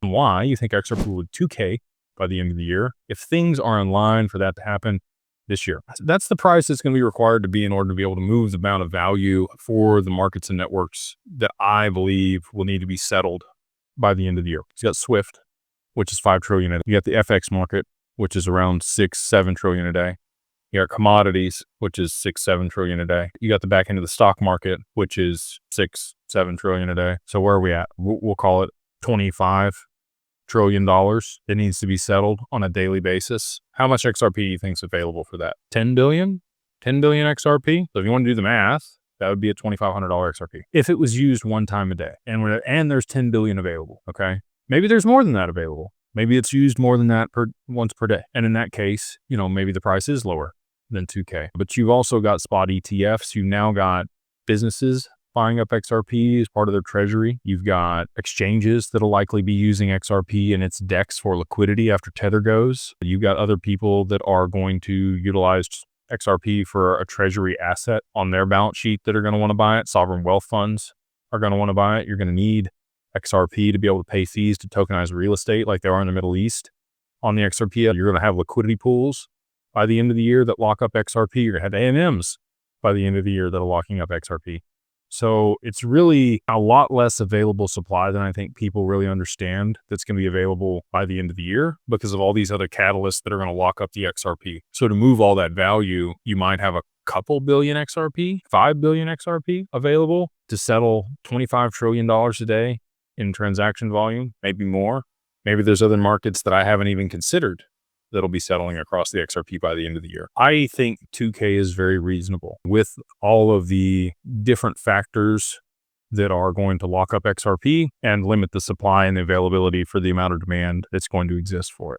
why you think XRP would 2K by the end of the year if things are in line for that to happen this year. That's the price that's going to be required to be in order to be able to move the amount of value for the markets and networks that I believe will need to be settled by the end of the year. You got Swift, which is 5 trillion. You got the FX market, which is around 6-7 trillion a day. You got commodities, which is 6-7 trillion a day. You got the back end of the stock market, which is 6-7 trillion a day. So where are we at? We'll call it $25 trillion that needs to be settled on a daily basis. How much XRP do you think is available for that? 10 billion? 10 billion XRP? So if you want to do the math, that would be a $2,500 XRP if it was used one time a day. And there's 10 billion available. Okay. Maybe there's more than that available. Maybe it's used more than that once per day. And in that case, maybe the price is lower than 2K. But you've also got spot ETFs. You've now got businesses buying up XRP as part of their treasury. You've got exchanges that'll likely be using XRP in its DEX for liquidity after Tether goes. You've got other people that are going to utilize XRP for a treasury asset on their balance sheet that are going to want to buy it. Sovereign wealth funds are going to want to buy it. You're going to need XRP to be able to pay fees to tokenize real estate like they are in the Middle East. On the XRP, you're going to have liquidity pools by the end of the year that lock up XRP. You're going to have AMMs by the end of the year that are locking up XRP. So it's really a lot less available supply than I think people really understand that's going to be available by the end of the year because of all these other catalysts that are going to lock up the XRP. So to move all that value, you might have a couple billion XRP, 5 billion XRP available to settle $25 trillion a day in transaction volume, maybe more. Maybe there's other markets that I haven't even considered that'll be settling across the XRP by the end of the year. I think 2K is very reasonable with all of the different factors that are going to lock up XRP and limit the supply and the availability for the amount of demand that's going to exist for it.